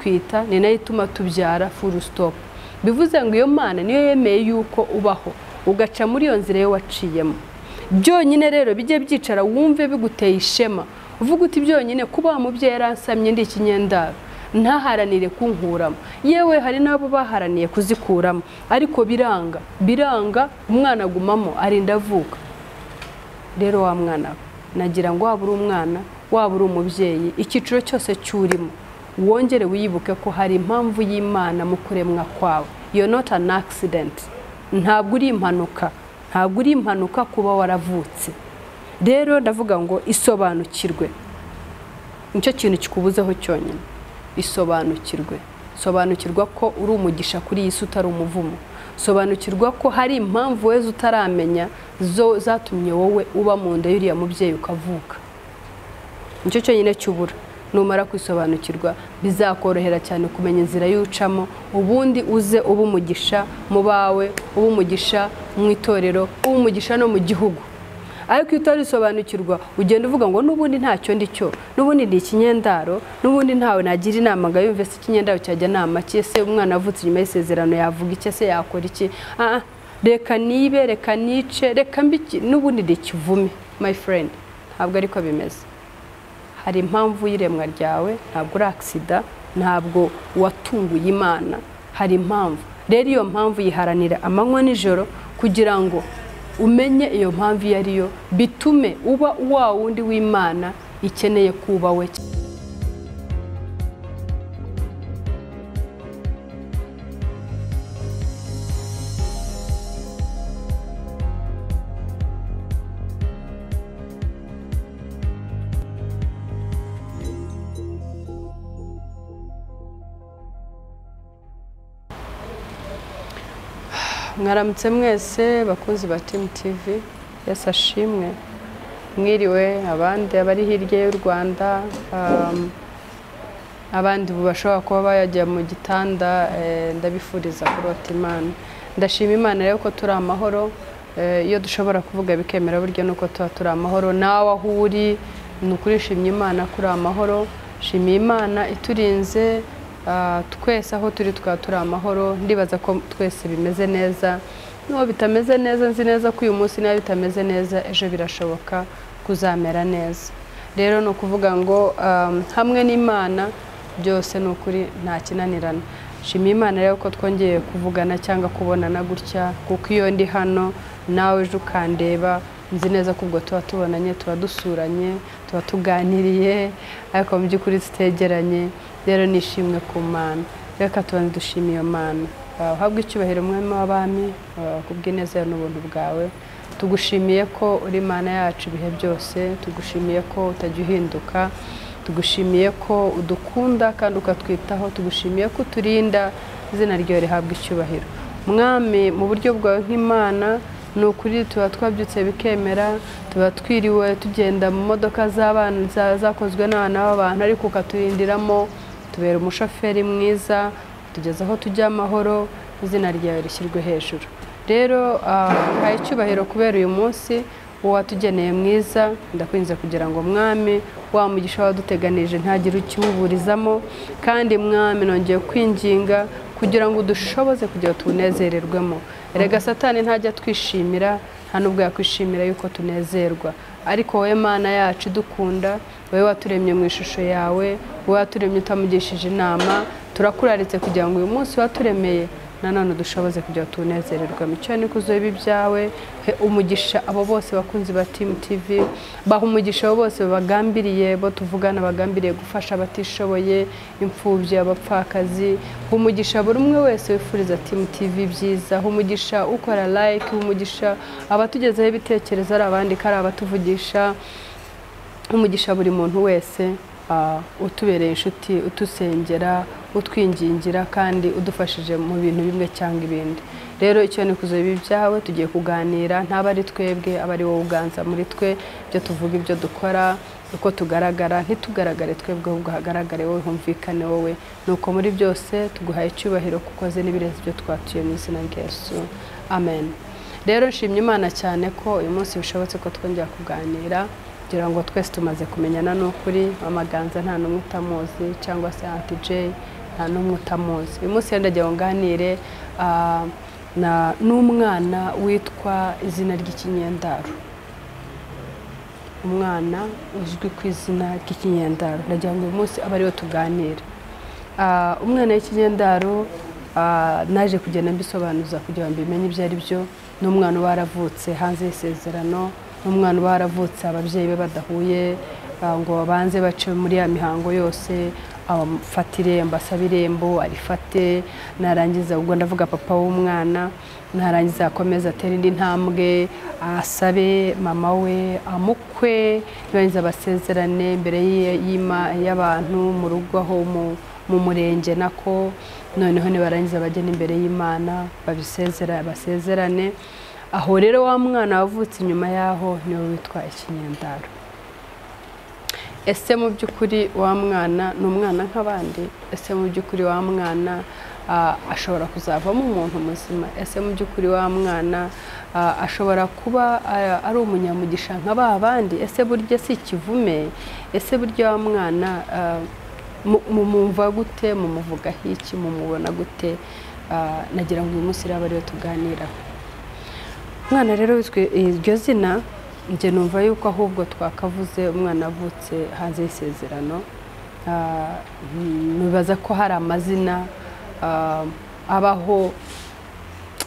idutwita ni nayo ituma tubyara full stop. Bivuze ngo iyo Mana niyo yemeye yuko ubaho ugaca muri iyo nzira yo waciyemo. Byonyine rero bijye byicara wumve biguteye ishema. Uvuga uti byonyine kuba umubyeyi yaransamye ndi ikinyendaro ntaharanire kunkuramo. Yewe hari nabo baharaniye kuzikuramo ariko biranga umwana agumamo arinda avuka. Rero wa mwana nagira ngo waba uri umwana waba uri umubyeyi ikiciro cyose cyurimo wongere wiyibuke ko hari impamvu y'Imana mu kuremwa kwawe. You're not an accident. Ntabwo uri impanuka kuba waravutse. Rero ndavuga ngo isobanukirwe. Nicyo kintu kikubuzeho cyonyine. Sobanukirwa ko uri umugisha kuri iyi si utari umuvumo. Sobanukirwa ko hari impamvu weze utaramenya zo zatumye wowe uba mu nda y'uriya mubyeyi ukavuka. Nicyo cyonyine cyubura. Numara kwisobanukirwa bizakorohera cyane kumenya inzira y'ucamo, ubundi uze uba umugisha mu bawe, uba umugisha mu itorero, uba umugisha no mu gihugu. Ariko iyo utarisobanukirwa ugenda uvuga ngo n'ubundi ntacyo ndicyo, n'ubundi ndi ikinyendaro, n'ubundi ntawe nagira inama ngo yumve se ikinyendaro cyajya nama ki, ese umwana avutse nyuma y'isezerano yavuga iki, se yakora iki? Reka nibe, reka nice, reka mbiki, n'ubundi ndi kivume. My friend, ntabwo ariko bimeze. Hari impamvu y'iremwa ryawe, ntabwo uri accident, ntabwo watunguye Imana, hari impamvu. Rero iyo mpamvu yiharanira amanywa n'ijoro kugira ngo umenye iyo mpamvu yariyo, bitume uba wa wundi w'Imana ikeneye kuba we. Mwaramutse mwese bakunzi ba Team TV, Yesu ashimwe. Mwiriwe abandi abari hirya y'u Rwanda, abandi bashobora kuba bayajya mu gitanda, ndabifuriza kurota Imana. Ndashima Imana rero ko turi amahoro, iyo dushobora kuvuga bikemera buryo nuko turi amahoro. Nawe aho uri nukurishimye Imana kuri amahoro. Shimiye Imana iturinze twese aho turi turi amahoro. Ndibaza ko twese bimeze neza. No bitameze neza nzi neza ko uyu munsi nayo bitameze neza ejo birashoboka kuzamera neza. Rero no kuvuga ngo hamwe n'Imana byose nukuri nta kinanirana. Shimiye Imana rero ko twongeye kuvugana cyangwa kubonana gutya, kuko iyo ndi hano nawe ejo ukandeba nzi neza ko ubwo tuba tubonanye, tuba dusuranye, tuba tuganiriye, ariko mu by'ukuri tutegeranye. Rero nishimwe ku Mana. Reka tubanze dushimiye Imana. Uhabwe icyubahiro Mwami w'abami, kubw'ineza n'ubuntu bwawe. Tugushimiye ko uri Imana yacu ibihe byose, tugushimiye ko utajya uhinduka, tugushimiye ko udukunda kandi ukatwitaho, tugushimiye ko uturinda. Izina ryawe rihabwe icyubahiro Mwami. Mu buryo bwawe nk'Imana nukuri tuba twabyutse bikemera, tuba twiriwe tugenda mu modoka z'abana zakozwe n'abana b'abantu, ariko ukaturindiramo, tubera umushoferi mwiza, tugeze aho tujya amahoro. Izina ryawe rishyirwe hejuru. Rero haye icyubahiro kubera uyu munsi watugeneye mwiza. Ndakwinze kugira ngo Mwami wa mugisha waduteganije ntagire ukiwuburizamo, kandi Mwami nongeye kwinginga kugira ngo udushoboze kugira tunezererwemo. Erega Satani ntajya twishimira, nta nubwo yakwishimira yuko tunezerwa, ariko wowe Mana yacu dukunda, wowe waturemye mu ishusho yawe, wowe waturemye utamugishije inama, turakuraritse kugira ngo uyu munsi waturemeye nanone dushoboze kugira tunezererwa. Mico ni kuzobe ibyawe. Umugisha abo bose bakunzi ba Team TV, baha umugisha abo bose bagambiriye, bo tuvugana bagambiriye gufasha abatishoboye, imfubyi, abapfakazi. Umugisha buri umwe wese wifuriza Team TV byiza. Umugisha ukora like, umugisha abatugezeho ibitekerezo ari abandi kari abatuvugisha. Umugisha buri muntu wese utubereye inshuti, utusengera, utwingingira kandi udufashije mu bintu bimwe cyangwa ibindi. Rero icyo ni kuzoba ibyawe. Tugiye kuganira, ntaba ari twebwe, aba ari wowe uganza muri twe, ibyo tuvuga, ibyo dukora, uko tugaragara, ntitugaragare twebwe ahubwo hagaragare wowe, humvikane wowe. Nuko muri byose tuguhaye icyubahiro kuko ze n'ibirenze ibyo twatuye mu izina rya Yesu, amen. Rero nshimye Imana cyane ko uyu munsi bishobotse ko twongera kuganira, kugira ngo twese tumaze kumenyana n'ukuri. Amaganza nta n'umwe utamuzi, cyangwa se Auntie J, nta n'umwe utamuzi. Uyu munsi ndagira ngo nganire n'umwana witwa izina ry'ikinyendaro, umwana uzwi ku izina ry'ikinyendaro. Ndagira ngo uyu munsi abe ariwe tuganira. Umwana w'ikinyendaro naje kugenda mbisobanuza kugira ngo mbimenye ibyo ari byo. Ni umwana waravutse hanze y'isezerano, ni umwana waravutse ababyeyi be badahuye ngo babanze bace muri ya mihango yose, abafata irembo, asaba irembo arifate, narangiza ubwo ndavuga papa w'umwana, narangiza akomeza atera indi ntambwe, asabe mama we amukwe, narangiza basezerane imbere y'abantu mu rugo aho mu murenge nako, noneho nibarangiza bagenda imbere y'Imana basezerane. Aho rero wa mwana wavutse inyuma yaho niwe witwa ikinyendaro. Ese mu by'ukuri wa mwana ni umwana nk'abandi? Ese mu by'ukuri wa mwana ashobora kuzavamo umuntu muzima? Ese mu by'ukuri wa mwana ashobora kuba ari umunyamugisha nka ba bandi? Ese burya si ikivume? Ese burya wa mwana mumumva gute, mumuvugaho iki, mumubona gute? Nagira ngo uyu munsi rero ariwe tuganiraho. Umwana rero witwa iryo zina, njye numva yuko ahubwo twakavuze umwana avutse hanze y'isezerano. Nibaza ko hari amazina abaho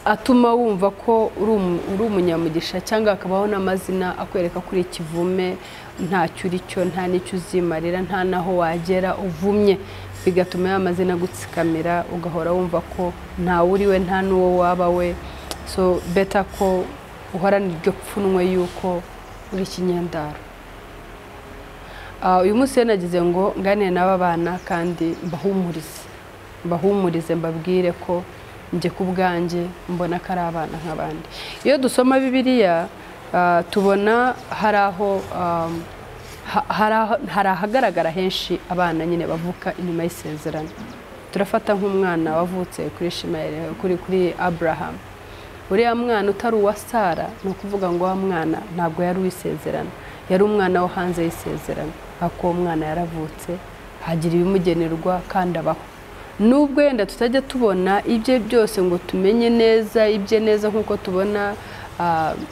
atuma wumva ko uri umunyamugisha, cyangwa akabaho n'amazina akwereka kuri ikivume, ntacyo uri cyo, nta n'icyo uzimarira, nta naho wagera uvumye, bigatuma ya mazina gutsikamira, ugahora wumva ko ntawe uri we, nta n'uwo waba we. So better ko uhorana iryo pfunwe yuko uri ikinyendaro. Uyu munsi nagize ngo nganire n'aba bana kandi mbahumurize mbabwire ko njye ku bwanjye mbona ko ari abana nk'abandi. Iyo dusoma Bibiliya tubona hari ahagaragara henshi abana nyine bavuka inyuma y'isezerano. Turafata nk'umwana wavutse kuri Abraham. Uriya mwana utari uwa Sara, ni ukuvuga ngo wa mwana ntabwo yari uw'isezerano, yari umwana wo hanze y'isezerano. Ako uwo mwana yaravutse, hagira ibimugenerwa kandi abaho. Nubwo yenda tutajya tubona ibye byose ngo tumenye neza ibye neza nk'uko tubona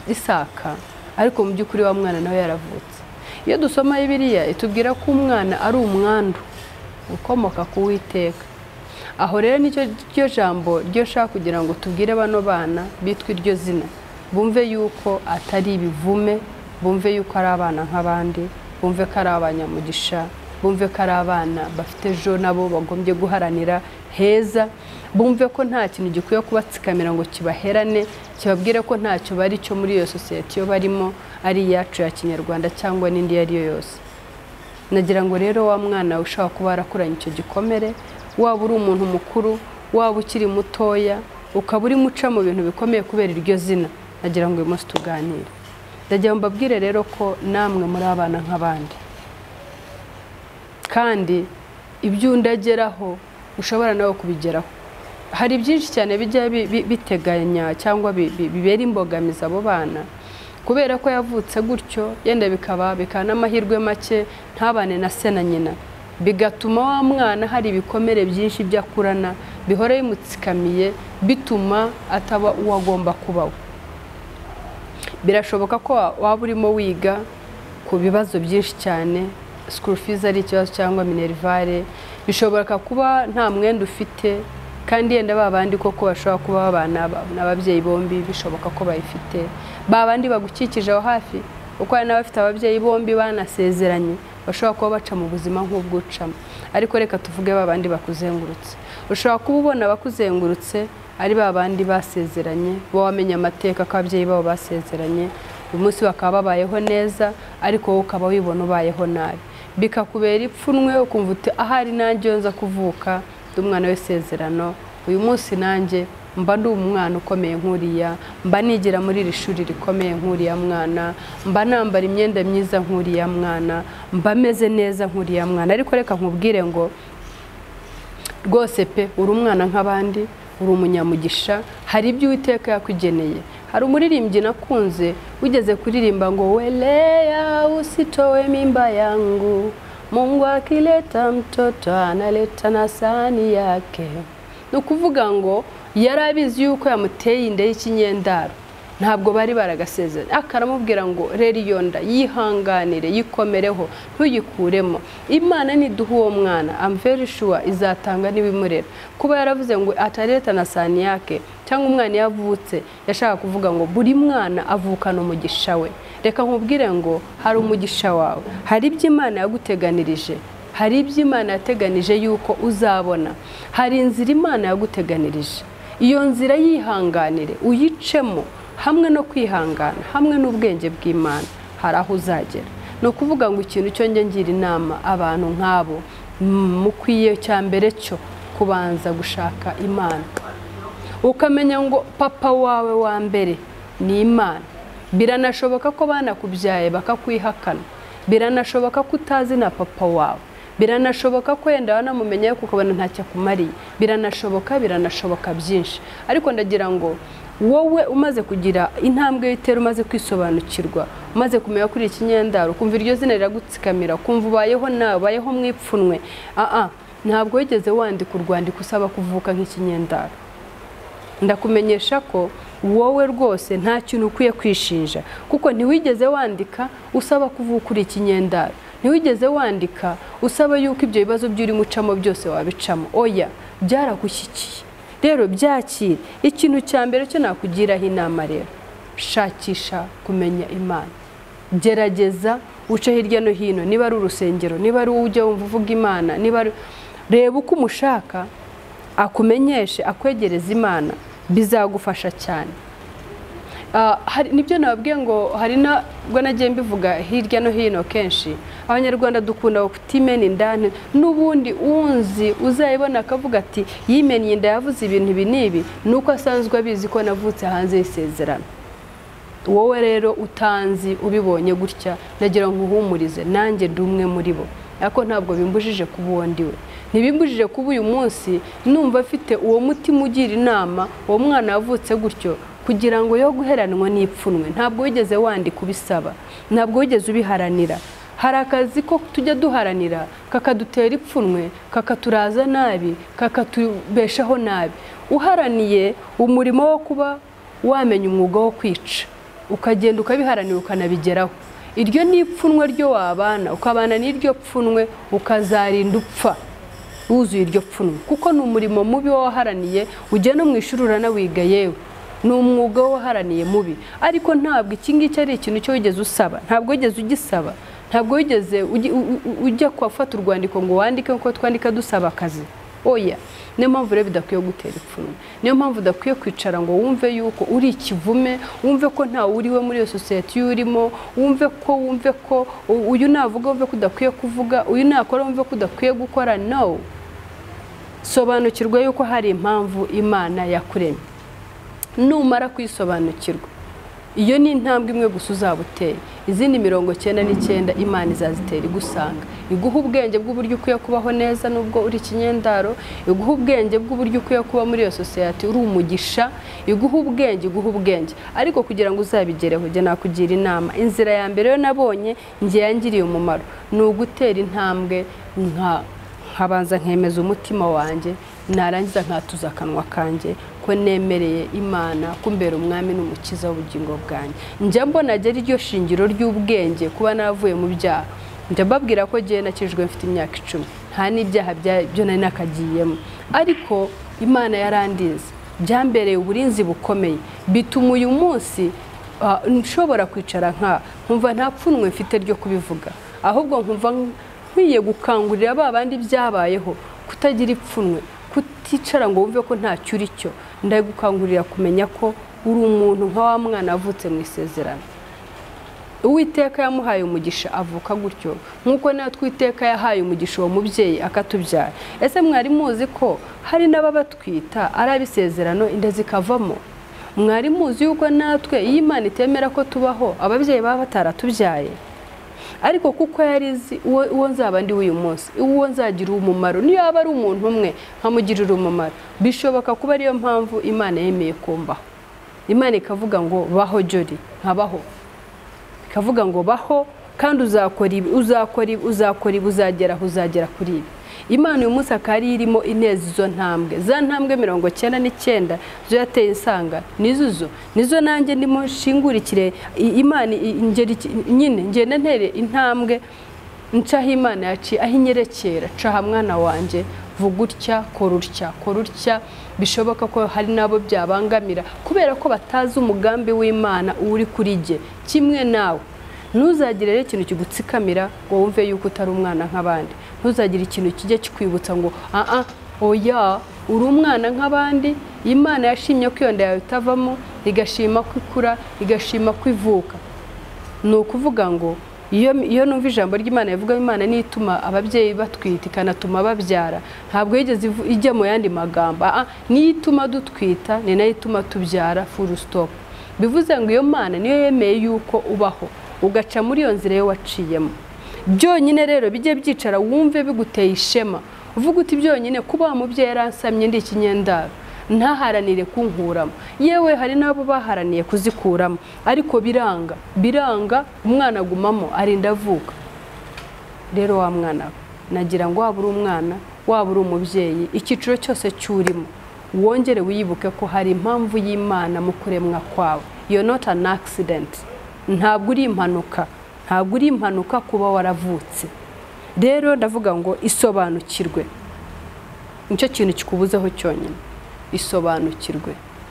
Isaka, ariko mu by'ukuri wa mwana nawe yaravutse. Iyo dusoma Bibiliya itubwira ko umwana ari umwandu ukomoka ku Uwiteka. Aho rero nicyo jambo ryo shaka kugira ngo tubwire bano bana bitwa iryo zina, bumve yuko atari ibivume, bumve yuko ari abana nk'abandi, bumve ko ari abanyamugisha, bumve ko ari abana bafite ejo nabo bagombye guharanira heza, bumve ko nta kintu gikwiye kubatsikamira ngo kibaherane, kibabwire ko ntacyo bari cyo muri iyo sosiyete yo barimo, ari iyacu ya Kinyarwanda cyangwa n'indi iyo ari yo yose. Nagira ngo rero wa mwana ushaka kuba yarakuranye icyo gikomere, waba uri umuntu mukuru, waba ukiri mutoya, ukaba uri muca mu bintu bikomeye kubera iryo zina, nagira ngo uyu munsi tuganire. Ndagira ngo mbabwire rero ko namwe muri abana nk'abandi, kandi ibyo undageraho ushobora nawe kubigeraho. Hari byinshi cyane bijya biteganya cyangwa bibera imbogamizi abo bana, kubera ko yavutse gutyo, yenda bikaba n'amahirwe make ntabane na se na nyina, bigatuma wa mwana hari ibikomere byinshi byakurana bihora bimutsikamiye, bituma ataba uwo agomba kubaho. Birashoboka ko waba urimo wiga ku bibazo byinshi cyane, school fees ari ikibazo cyangwa minerivare, bishoboka kuba nta mwenda ufite, kandi yenda babandi koko bashobora kuba babana n'ababyeyi bombi, bishoboka ko bayifite. Babandi bagukikije aho hafi, uko ari n'abafite ababyeyi bombi banasezeranye, bashobora kuba baca mu buzima nk'ubwucamo. Ariko reka tuvuge babandi bakuzengurutse. Ushobora kuba ubona abakuzengurutse ari babandi basezeranye, bo wamenye amateka ko ababyeyi babo basezeranye, uyu munsi bakaba babayeho neza, ariko wowe ukaba wibona ubayeho nabi, bikakubera ipfunwe ukumva uti ahari nanjye nza kuvuka ndi umwana w'isezerano, uyu munsi nanjye mba ndi umwana ukomeye nk'uriya, mba nigira muri iri shuri rikomeye nk'uriya mwana, mba nambara imyenda myiza nk'uriya mwana, mba meze neza nk'uriya mwana. Ariko reka nkubwire ngo rwose pe, uri umwana nk'abandi, uri umunyamugisha, hari ibyo Uwiteka yakugeneye. Hari umuririmbyi nakunze wigeze kuririmba ngo welea usitowe mimba yangu Mungu akileta mtoto analeta na sahani yake. Ni ukuvuga ngo yarabizi yuko yamuteye inda y'ikinyendaro, ntabwo bari baragasezeranye. Akaramubwira ngo rero iyo nda yihanganire, yikomereho, ntuyikuremo. Imana niduha uwo mwana, I'm very sure izatanga n'ibimurera. Kuba yaravuze ngo ataleta na sahani yake, cyangwa umwana yavutse, yashaka kuvuga ngo buri mwana avukana umugisha we. Reka nkubwire ngo hari umugisha wawe, hari ibyo Imana yaguteganirije, hari ibyo Imana yateganije yuko uzabona, hari inzira Imana yaguteganirije. Iyo nzira yihanganire, uyicemo, hamwe no kwihangana, hamwe n'ubwenge bw'Imana, hari aho uzagera. No kuvuga ngo ikintu cyo nge ngira inama abantu nk'abo, mukwiye cya mbere cyo kubanza gushaka Imana, ukamenya ngo papa wawe wa mbere ni Imana. Biranashoboka ko banakubyaye bakakwihakana, biranashoboka ko utazi na papa wawe, biranashoboka ko yenda wanamumenye kuko ukabona ntacyo akumariye, biranashoboka byinshi. Ariko ndagira ngo wowe umaze kugira intambwe y'itera, umaze kwisobanukirwa, umaze kumenya kuri ikinyendaro, kumva iryo zina riragutsikamira, kumva ubayeho nawe, ubayeho mwipfunwe, ntabwo wigeze wandika urwandiko usaba kuvuka nk'ikinyendaro. Ndakumenyesha ko wowe rwose nta kintu ukwiye kwishinja, kuko ntiwigeze wandika usaba kuvuka uri ikinyendaro, ntiwigeze wandika usaba yuko ibyo bibazo by'uri mucamo byose wabicamo. Oya, byaragushyikiye. Rero byakire. Ikintu cya mbere cyo nakugiraho inama rero, shakisha kumenya Imana. Gerageza uce hirya no hino, niba ari urusengero, niba ari ujya wumva uvuga Imana, niba reba uko umushaka akumenyeshe, akwegereza Imana, bizagufasha cyane. Nibyo nababwiye ngo hari nabwo nagiye mbivuga hirya no hino kenshi, Abanyarwanda dukunda kutimena indani, n'ubundi unzi uzayibona akavuga ati yimennye inda yavuze ibintu ibi n'ibi, nuko asanzwe abizi ko navutse hanze y'isezerano. Wowe rero utanzi ubibonye gutya, nagira ngo uhumurize, nanjye ndi umwe muri bo, ariko ntabwo bimbujije kuba uwo ndiwe. Ntibimbujije kuba uyu munsi numva afite uwo mutima ugira inama uwo mwana yavutse gutyo, kugira ngo yo guheranwa n'ipfunwe. Ntabwo wigeze wandika ubisaba, ntabwo wigeze ubiharanira. Hari akazi ko tujya duharanira kakadutera ipfunwe, kakaturaza nabi, kakatubeshaho nabi. Uharaniye umurimo wo kuba wamenya umwuga wo kwica, ukagenda ukabiharanira ukanabigeraho, iryo ni ipfunwe ryo wabana, ukabana n'iryo pfunwe ukazarinda upfa wuzuye iryo pfunwe, kuko ni umurimo mubi waharaniye. Ujya no mu ishuri uranawiga, yewe ni umwuga waharaniye mubi. Ariko ntabwo iki ngiki ari ikintu cyo wigeze usaba, ntabwo wigeze ugisaba, ntabwo wigeze ujya kwafata urwandiko ngo wandike uko twandika dusaba akazi. Oya, niyo mpamvu rero bidakwiye gutera ipfunwe, niyo mpamvu udakwiye kwicara ngo wumve yuko uri ikivume, wumve ko ntawe uriwe muri iyo sosiyete urimo, wumve ko uyu navuga wumve ko udakwiye kuvuga, uyu nakora wumve ko udakwiye gukora. No, sobanukirwa yuko hari impamvu Imana yakuremye. Numara kwisobanukirwa, iyo ni intambwe imwe gusa uzaba uteye. Izindi 99 Imana izazitera igusanga, iguha ubwenge bw'uburyo ukwiye kubaho neza nubwo uri ikinyendaro, iguha ubwenge bw'uburyo ukwiye kuba muri iyo sosiyete uri umugisha, iguha ubwenge. Ariko kugira ngo uzabigereho, jya nakugira inama, inzira ya mbere yo nabonye ngiye yangiriye umumaro, ni ugutera intambwe nkabanza nkemeza umutima wanjye, narangiza nkatuza akanwa kanjye ko nemereye Imana kumbera umwami n'umukiza w'ubugingo bwanjye. Njya mbona agera iryo shingiro ry'ubwenge kuba navuye mu byaha. Njya mbabwira ko giye nakijwe mfite imyaka 10, nta n'ibyaha byo nari nakagiyemo, ariko Imana yarandinze, byambereye uburinzi bukomeye, bituma uyu munsi nshobora kwicara nkumva nta pfunwe mfite ryo kubivuga, ahubwo nkumva nkwiye gukangurira babandi byabayeho kutagira ipfunwe, kuticara ngo wumve ko ntacyo uri cyo. Ndagukangurira kumenya ko uri umuntu nka wa mwana avutse mu isezerano. Uwiteka yamuhaye umugisha avuka gutyo, nkuko natwe Uwiteka yahaye umugisha uwo mubyeyi akatubyara. Ese mwari muzi ko hari n'ababatwita ari abisezerano inda zikavamo? Mwari muzi yuko natwe iyo Imana itemera ko tubaho, ababyeyi baba bataratubyaye? Ariko kuko yarizi uwo nzaba ndi uyu munsi, uwo nzagira umumaro, niyo yaba ari umuntu umwe nkamugirira umumaro, bishoboka kuba ariyo mpamvu Imana yemeye kumbaho. Imana ikavuga ngo baho Jody, nkabaho. Ikavuga ngo baho kandi uzakora ibi uzakora ibi uzagera kuri ibi. Imana uyu munsi akari irimo ineza izo ntambwe, za ntambwe 99 zo yateye insanga nizo nanjye ndimo nshingurikire Imana nyine ngende ntere intambwe ncaho Imana yaciye aho inyerekera, caha mwana wanje vuga utya kora utya. Bishoboka ko hari nabo byabangamira kubera ko batazi umugambi w'Imana uri kuri jye kimwe nawe. Ntuzagire rero ikintu kigutsikamira ngo wumve yuko utari umwana nk'abandi. Ntuzagire ikintu kijye kikwibutsa ngo oya uri umwana nk'abandi. Imana yashimye ko iyo nda yawe itavamo, igashima ko ikura, igashima ko ivuka. Ni ukuvuga ngo iyo numva ijambo ry'Imana yavuga Imana ni ituma ababyeyi batwita ikanatuma babyara, ntabwo yigeze ijya mu yandi magambo. Ni ituma dutwita, ni nayo ituma tubyara, full stop. Bivuze ngo iyo Mana niyo yemeye yuko ubaho ugaca muri iyo nzira yo waciyemo. Byonyine rero bijye byicara wumve biguteye ishema, uvuga uti byonyine kuba umubyeyi yaransamye ndi ikinyendaro ntaharanire kunkuramo. Yewe hari nabo baharaniye kuzikuramo ariko biranga umwana agumamo arinda avuka. Rero wa mwana nagira ngo waba uri umwana waba uri umubyeyi, icyiciro cyose cyurimo wongere wiyibuke ko hari impamvu y'Imana mu kuremwa kwawe. You're not an accident. Ntabwo uri impanuka kuba waravutse. Rero ndavuga ngo isobanukirwe, nicyo kintu kikubuzeho cyonyine.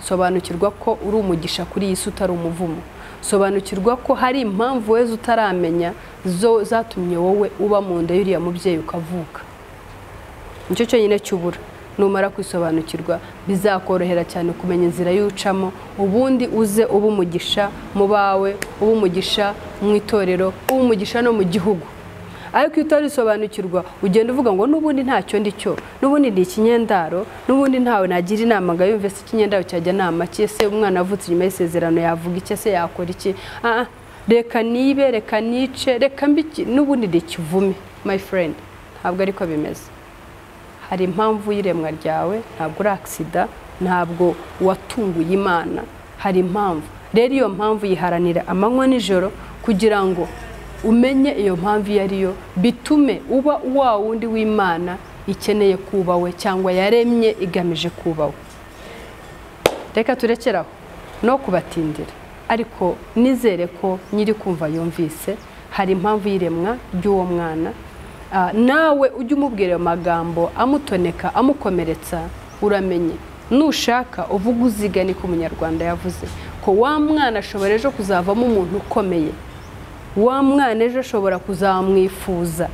Sobanukirwa ko uri umugisha kuri iyi si utari umuvumo. Sobanukirwa ko hari impamvu weze utaramenya zo zatumye wowe uba mu nda y'uriya mubyeyi ukavuka. Nicyo cyonyine cyubura. Numara kwisobanukirwa bizakorohera cyane kumenya inzira y'ucamo, ubundi uze uba umugisha mu bawe, uba umugisha mu itorero, uba umugisha no mu gihugu. Ariko utarisobanukirwa ugenda uvuga ngo n'ubundi ntacyo ndicyo, n'ubundi ndi ikinyendaro, n'ubundi ntawe nagira inama ngo yumve se ikinyendaro cyajya nama ki, se umwana avutse nyuma y'isezerano yavuga iki, se yakora iki. Reka nibe, reka nice, reka mbiki, n'ubundi ndi ikivume. My friend, ntabwo ariko bimeze. Hari impamvu y'iremwa ryawe, ntabwo uri accident, ntabwo watunguye Imana. Hari impamvu. Rero iyo mpamvu yiharanira amanywa n'ijoro kugira ngo umenye iyo mpamvu yariyo, bitume uba wa wundi w'Imana ikeneye kubawe cyangwa yaremye igamije kubawe. Reka turekeraho no kubatindira, ariko nizere ko nyiri kumva yumvise hari impamvu y'iremwa ry'uwo mwana. Nawe ujye umubwira amagambo amutoneka amukomeretsa, uramenye nushaka uvuga uzigane ko Umunyarwanda yavuze ko wa mwana ashobora ejo kuzavamo umuntu ukomeye. Wa mwana ejo ashobora kuzamwifuza.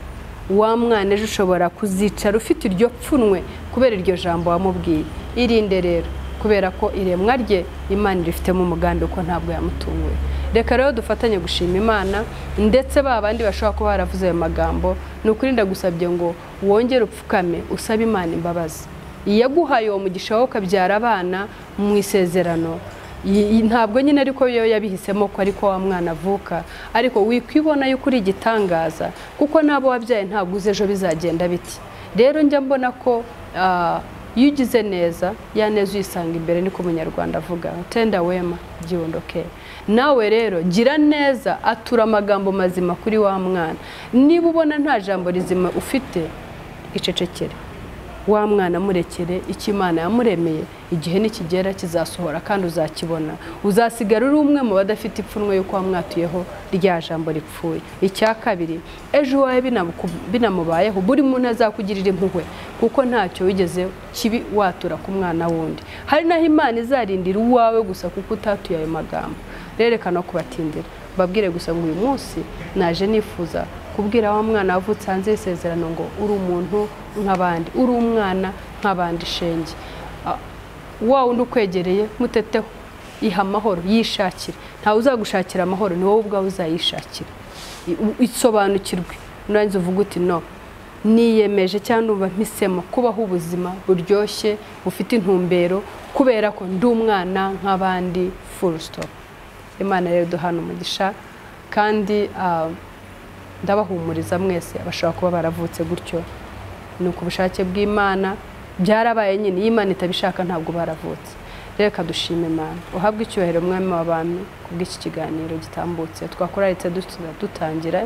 Wa mwana ejo ushobora kuzicara ufite iryo pfunwe kubera iryo jambo wamubwiye. Irinde rero kubera ko iremwa rye Imana irifitemo umugambi uko ntabwo yamutunguye. Reka rero dufatanye gushima Imana, ndetse babandi bashobora kuba baravuze ayo magambo, n'ukuri ndagusabye ngo wongere upfukame usabe Imana imbabazi. Yaguhaye uwo mugisha wo kabyara abana mu isezerano, ntabwo nyine ariko yo yabihisemo ko ariko wa mwana avuka, ariko wikwibona yuko uri igitangaza kuko nabo wabyaye ntabwo uzi ejo bizagenda biti. Rero njya mbona ko iyo ugize neza ya neza uyisanga imbere, niko Umunyarwanda avuga, tenda wema byondokeye. Nawe rero gira neza, atura amagambo mazima kuri wa mwana. Niba ubona nta jambo rizima ufite, icecekere. Wa mwana murekere icyo Imana yamuremeye, igihe nikigera kizasohora kandi uzakibona. Uzasigara uri umwe mu badafite ipfunwe yuko wamwatuyeho rya jambo ripfuye. Icya kabiri, ejo wawe binamubayeho buri muntu azakugirira impuhwe kuko ntacyo wigeze kibi watura ku mwana wundi. Hari naho Imana izarindira uwawe gusa kuko utatuye ayo magambo. Rerekana kubatindira, babwire gusa ngo uyu munsi naje nifuza kubwira wa mwana wavutse hanze y'isezerano ngo uri umuntu nk'abandi, uri umwana nk'abandi shenge. Wa wundi ukwegereye muteteho, iha amahoro, yishakire. Ntawe uzagushakira amahoro, ni wowe ubwawe uzayishakira. Isobanukirwe, nurangiza uvuga uti no, niyemeje cyangwa uba mpisemo kubaho ubuzima buryoshye bufite intumbero kubera ko ndi umwana nk'abandi, full stop. Imana rero duhana umugisha, kandi ndabahumuriza mwese abashaka kuba baravutse gutyo. Ni ku bushake bw'Imana byarabaye nyine, Imana itabishaka ntabwo baravutse. reka dushime Imana. Uhabwe icyubahiro mwami w'abami kubw'iki kiganiro gitambutse twakoraritse dutangira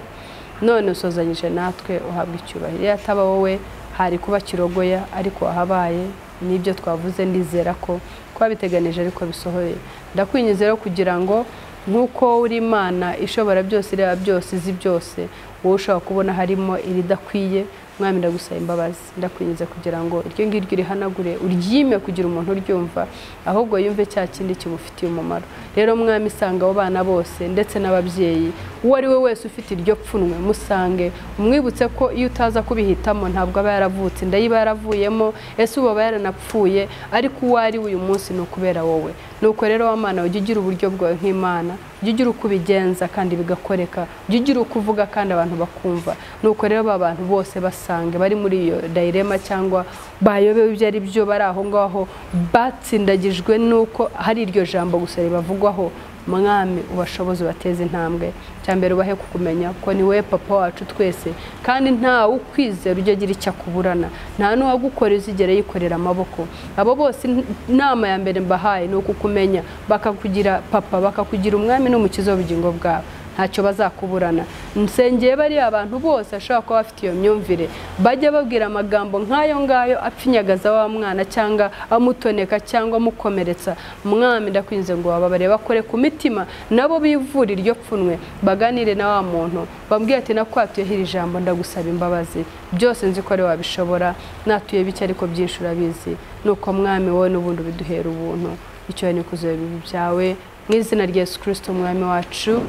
none usozanyije natwe. Uhabwe icyubahiro. Yataba wowe hari kuba kirogoya, ariko wahabaye nibyo twavuze. Ndizera ko twabiteganije ariko bisohoye. Ndakwinyiza kugira ngo nkuko uri Imana ishobora byose, ireba byose, izi byose, wowe ushobora kubona harimo iridakwiye, mwami ndagusaba imbabazi. Ndakwinyiza kugira ngo iryo ngiryo rihanagure, uryime kugira umuntu uryumva, ahubwo yumve cya kindi kimufitiye umumaro. Rero mwami isanga abo bana bose ndetse n'ababyeyi, uwo ari we wese ufite iryo pfunwe, musange umwibutse ko iyo utaza kubihitamo ntabwo aba yaravutse, ndayiba yaravuyemo, ese uba yaranapfuye, ariko uwo ari uyu munsi ni ukubera wowe. Nuko rero w'Imana ujye ugira uburyo bwawe nk'Imana, ujye ugira uko ubigenza kandi bigakoreka, ujye ugira uko uvuga kandi abantu bakumva. Nuko rero ba bantu bose basange bari muri iyo dilema cyangwa bayobewe ibyo ari byo, bari aho ngaho batsindagijwe nuko hari iryo jambo gusa ribavugwaho, mwami ubashoboze ubateze intambwe. Cyambere ubahe kukumenya ko ni we papa wacu twese, kandi nta ukwizera ujye agira icyo akuburana, nta n'uwagukora uzigera yikorera amaboko. Abo bose inama ya mbere mbahaye ni ukukumenya, bakakugira papa, bakakugira umwami n'umukiza w'ubugingo bwabo. Ntacyo bazakuburana. Nsengeye bari abantu bose ashobora kuba bafite iyo myumvire, bajya babwira amagambo nk'ayo ngayo apfinyagaza wa mwana cyangwa amutoneka cyangwa amukomeretsa. Mwami ndakwinze ngo bababare bakore ku mitima, nabo bivura iryo pfunwe, baganire na wa muntu, bambwiye ati nakwatuye hiri jambo, ndagusaba imbabazi. Byose nzi ko ari wabishobora, natuye bike ariko byinshi urabizi. Nuko mwami wowe n'ubundi biduhera ubuntu. Icyo ni kuzoba ibibi byawe mu izina rya Yesu Kristo umwami wacu,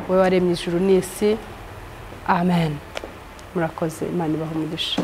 wowe waremye ijuru n'isi. Amen. Murakoze. Imana ibahe umugisha.